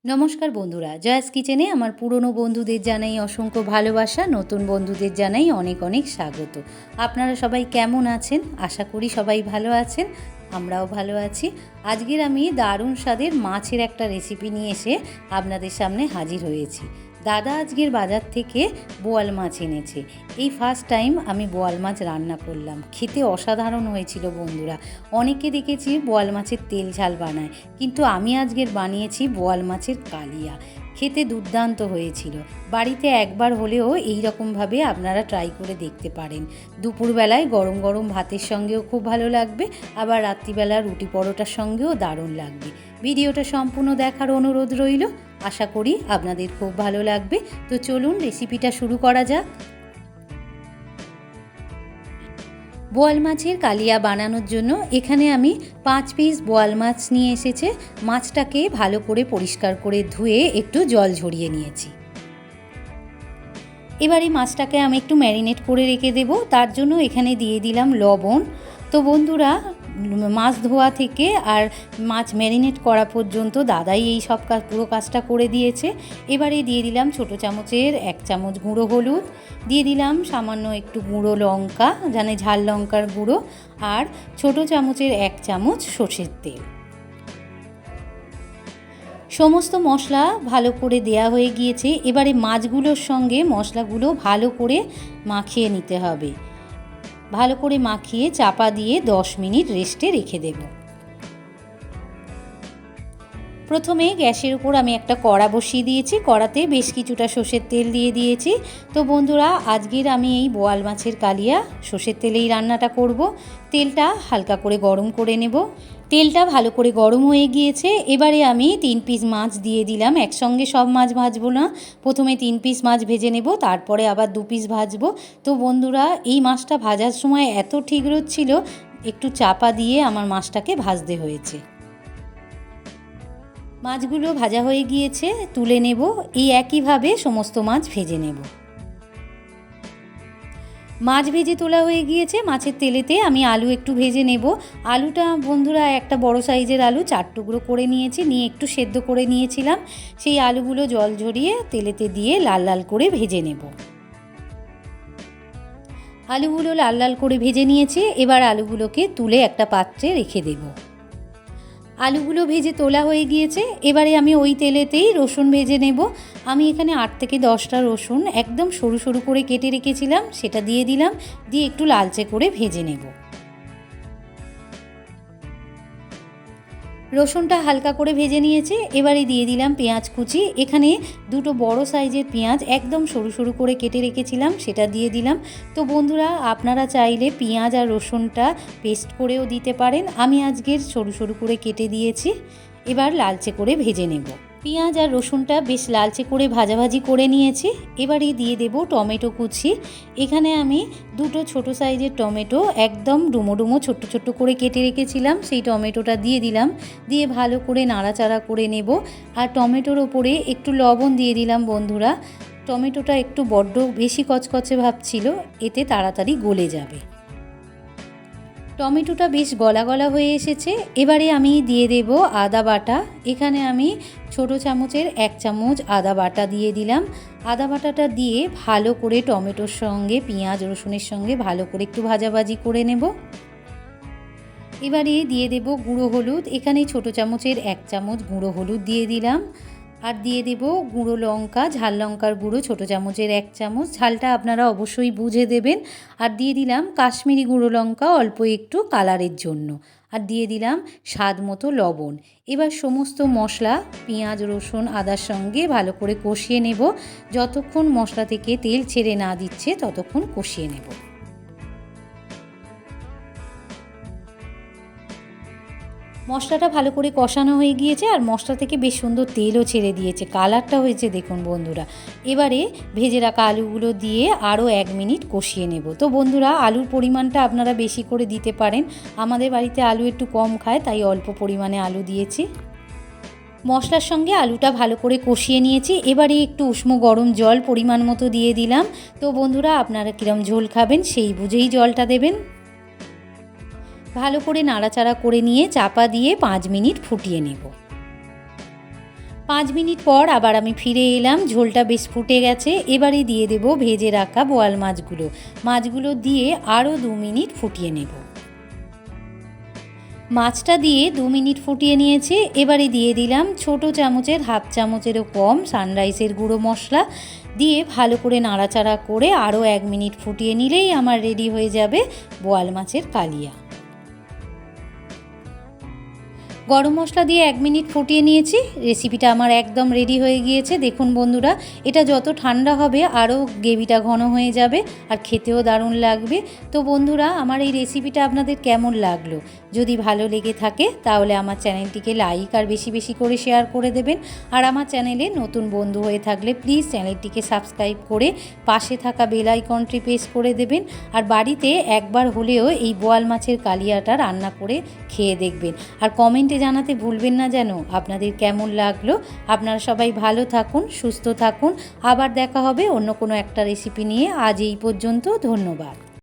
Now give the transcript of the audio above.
নমস্কার বন্ধুরা, জয়াস কিচেনে আমার পুরনো বন্ধুদের জানাই অসংখ্য ভালোবাসা, নতুন বন্ধুদের জানাই অনেক অনেক স্বাগত। আপনারা সবাই কেমন আছেন? আশা করি সবাই ভালো আছেন, আমরাও ভালো আছি। আজকের আমি দারুণ স্বাদের মাছের একটা রেসিপি নিয়ে এসে আপনাদের সামনে হাজির হয়েছি। দাদা আজকের বাজার থেকে বোয়াল মাছ এনেছে। এই ফার্স্ট টাইম আমি বোয়াল মাছ রান্না করলাম, খেতে অসাধারণ হয়েছিল বন্ধুরা। অনেকে দেখেছি বোয়াল মাছের তেল ঝাল বানায়, কিন্তু আমি আজকের বানিয়েছি বোয়াল মাছের কালিয়া। খেতে দুর্দান্ত হয়েছিল। বাড়িতে একবার হলেও এই রকমভাবে আপনারা ট্রাই করে দেখতে পারেন। দুপুরবেলায় গরম গরম ভাতের সঙ্গেও খুব ভালো লাগবে, আবার রাত্রিবেলা রুটি পরোটার সঙ্গেও দারুণ লাগবে। ভিডিওটা সম্পূর্ণ দেখার অনুরোধ রইল, আশা করি আপনাদের খুব ভালো লাগবে। তো চলুন রেসিপিটা শুরু করা যাক। বোয়াল মাছের কালিয়া বানানোর জন্য এখানে আমি 5 পিস বোয়াল মাছ নিয়ে এসেছে। মাছটাকে ভালো করে পরিষ্কার করে ধুয়ে একটু জল ঝরিয়ে নিয়েছি। এবার এই মাছটাকে আমি একটু ম্যারিনেট করে রেখে দেব। তার জন্য এখানে দিয়ে দিলাম লবণ। তো বন্ধুরা, মাছ ধোয়া থেকে আর মাছ ম্যারিনেট করা পর্যন্ত দাদাই এই সব পুরো কাজটা করে দিয়েছে। এবারে দিয়ে দিলাম ছোটো চামচের 1 চামচ গুঁড়ো হলুদ, দিয়ে দিলাম সামান্য একটু গুঁড়ো লঙ্কা, মানে ঝাল লঙ্কার গুঁড়ো, আর ছোটো চামচের 1 চামচ সর্ষের তেল। সমস্ত মশলা ভালো করে দেয়া হয়ে গিয়েছে। এবারে মাছগুলোর সঙ্গে মশলাগুলো ভালো করে মাখিয়ে নিতে হবে। ভালো করে মাখিয়ে চাপা দিয়ে 10 মিনিট রেস্টে রেখে দেব। প্রথমে গ্যাসের উপর আমি একটা কড়া বসিয়ে দিয়েছি। কড়াতে বেশ কিছুটা সর্ষের তেল দিয়ে দিয়েছি। তো বন্ধুরা, আজকের আমি এই বোয়াল মাছের কালিয়া সর্ষের তেলেই রান্নাটা করব। তেলটা হালকা করে গরম করে নেব। তেলটা ভালো করে গরম হয়ে গিয়েছে। এবারে আমি 3 পিস মাছ দিয়ে দিলাম। একসঙ্গে সব মাছ ভাজবো না, প্রথমে 3 পিস মাছ ভেজে নেব, তারপরে আবার 2 পিস ভাজবো। তো বন্ধুরা, এই মাছটা ভাজার সময় এত ঠিক হচ্ছিল, একটু চাপা দিয়ে আমার মাছটাকে ভাজতে হয়েছে। মাছগুলো ভাজা হয়ে গিয়েছে, তুলে নেব। এই একইভাবে সমস্ত মাছ ভেজে নেব। মাছ ভেজে তোলা হয়ে গিয়েছে। মাছের তেলেতে আমি আলু একটু ভেজে নেব। আলুটা বন্ধুরা একটা বড় সাইজের আলু 4 টুকরো করে নিয়েছি, নিয়ে একটু সেদ্ধ করে নিয়েছিলাম। সেই আলুগুলো জল ঝরিয়ে তেলেতে দিয়ে লাল লাল করে ভেজে নেব। আলুগুলো লাল লাল করে ভেজে নিয়েছি। এবার আলুগুলোকে তুলে একটা পাত্রে রেখে দেব। আলুগুলো ভেজে তোলা হয়ে গিয়েছে। এবারে আমি ওই তেলেতেই রসুন ভেজে নেব। আমি এখানে 8 থেকে 10টা রসুন একদম সরু সরু করে কেটে রেখেছিলাম, সেটা দিয়ে দিলাম, দিয়ে একটু লালচে করে ভেজে নেব। রসুনটা হালকা করে ভেজে নিয়েছে। এবারে দিয়ে দিলাম পেঁয়াজ কুচি। এখানে 2টো বড় সাইজের পেঁয়াজ একদম সরু সরু করে কেটে রেখেছিলাম, সেটা দিয়ে দিলাম। তো বন্ধুরা, আপনারা চাইলে পেঁয়াজ আর রসুনটা পেস্ট করেও দিতে পারেন। আমি আজকের সরু সরু করে কেটে দিয়েছি। এবার লালচে করে ভেজে নেব। পেঁয়াজ আর রসুনটা বেশ লালচে করে ভাজাভাজি করে নিয়েছি। এবারে দিয়ে দেব টমেটো কুচি। এখানে আমি 2টো ছোটো সাইজের টমেটো একদম ডুমো ডুমো ছোট্ট ছোট্ট করে কেটে রেখেছিলাম, সেই টমেটোটা দিয়ে দিলাম, দিয়ে ভালো করে নাড়াচাড়া করে নেব। আর টমেটোর ওপরে একটু লবণ দিয়ে দিলাম বন্ধুরা। টমেটোটা একটু বড্ড বেশি কচকচে ভাব ছিল, এতে তাড়াতাড়ি গলে যাবে। টমেটোটা বেশ গলা গলা হয়ে এসেছে। এবারে আমি দিয়ে দেব আদা বাটা। এখানে আমি ছোটো চামচের 1 চামচ আদা বাটা দিয়ে দিলাম। আদা বাটাটা দিয়ে ভালো করে টমেটোর সঙ্গে পেঁয়াজ রসুনের সঙ্গে ভালো করে একটু ভাজাভাজি করে নেব। এবারে দিয়ে দেব গুঁড়ো হলুদ। এখানে ছোটো চামচের 1 চামচ গুঁড়ো হলুদ দিয়ে দিলাম। আর দিয়ে দেব গুঁড়ো লঙ্কা, ঝাল লঙ্কার গুঁড়ো ছোটো চামচের 1 চামচ, ঝালটা আপনারা অবশ্যই বুঝে দেবেন। আর দিয়ে দিলাম কাশ্মীরি গুঁড়ো লঙ্কা অল্প একটু কালারের জন্য। আর দিয়ে দিলাম স্বাদ মতো লবণ। এবার সমস্ত মশলা পেঁয়াজ রসুন আদার সঙ্গে ভালো করে কষিয়ে নেব। যতক্ষণ মশলা থেকে তেল ছেড়ে না দিচ্ছে ততক্ষণ কষিয়ে নেব। মশলাটা ভালো করে কষানো হয়ে গিয়েছে, আর মশলা থেকে বেশ সুন্দর তেলও ছেড়ে দিয়েছে, কালারটা হয়েছে দেখুন বন্ধুরা। এবারে ভেজে রাখা আলুগুলো দিয়ে আরও 1 মিনিট কষিয়ে নেব। তো বন্ধুরা, আলুর পরিমাণটা আপনারা বেশি করে দিতে পারেন। আমাদের বাড়িতে আলু একটু কম খায়, তাই অল্প পরিমাণে আলু দিয়েছি। মশলার সঙ্গে আলুটা ভালো করে কষিয়ে নিয়েছি। এবারে একটু উষ্ণ গরম জল পরিমাণ মতো দিয়ে দিলাম। তো বন্ধুরা, আপনারা কীরকম ঝোল খাবেন সেই বুঝেই জলটা দেবেন। ভালো করে নাড়াচাড়া করে নিয়ে চাপা দিয়ে 5 মিনিট ফুটিয়ে নেব। 5 মিনিট পর আবার আমি ফিরে এলাম। ঝোলটা বেশ ফুটে গেছে। এবারে দিয়ে দেব ভেজে রাখা বোয়াল মাছগুলো দিয়ে আরও 2 মিনিট ফুটিয়ে নেব। মাছটা দিয়ে 2 মিনিট ফুটিয়ে নিয়েছি। এবারে দিয়ে দিলাম ছোট চামচের হাফ চামচেরও কম সানরাইসের গুঁড়ো মশলা দিয়ে ভালো করে নাড়াচাড়া করে আরও 1 মিনিট ফুটিয়ে নিলেই আমার রেডি হয়ে যাবে বোয়াল মাছের কালিয়া। গরম মশলা দিয়ে 1 মিনিট ফুটিয়ে নিয়েছি। রেসিপিটা আমার একদম রেডি হয়ে গিয়েছে। দেখুন বন্ধুরা, এটা যত ঠান্ডা হবে আরও গ্রেভিটা ঘন হয়ে যাবে আর খেতেও দারুণ লাগবে। তো বন্ধুরা, আমার এই রেসিপিটা আপনাদের কেমন লাগলো? যদি ভালো লেগে থাকে তাহলে আমার চ্যানেলটিকে লাইক আর বেশি বেশি করে শেয়ার করে দেবেন। আর আমার চ্যানেলে নতুন বন্ধু হয়ে থাকলে প্লিজ চ্যানেলটিকে সাবস্ক্রাইব করে পাশে থাকা বেল আইকনটি প্রেস করে দেবেন। আর বাড়িতে একবার হলেও এই বোয়াল মাছের কালিয়াটা রান্না করে খেয়ে দেখবেন। আর কমেন্টে জানাতে ভুলবেন না যেন আপনাদের কেমন লাগলো। আপনারা সবাই ভালো থাকুন, সুস্থ থাকুন। আবার দেখা হবে অন্য কোনো একটা রেসিপি নিয়ে। আজ এই পর্যন্ত। ধন্যবাদ।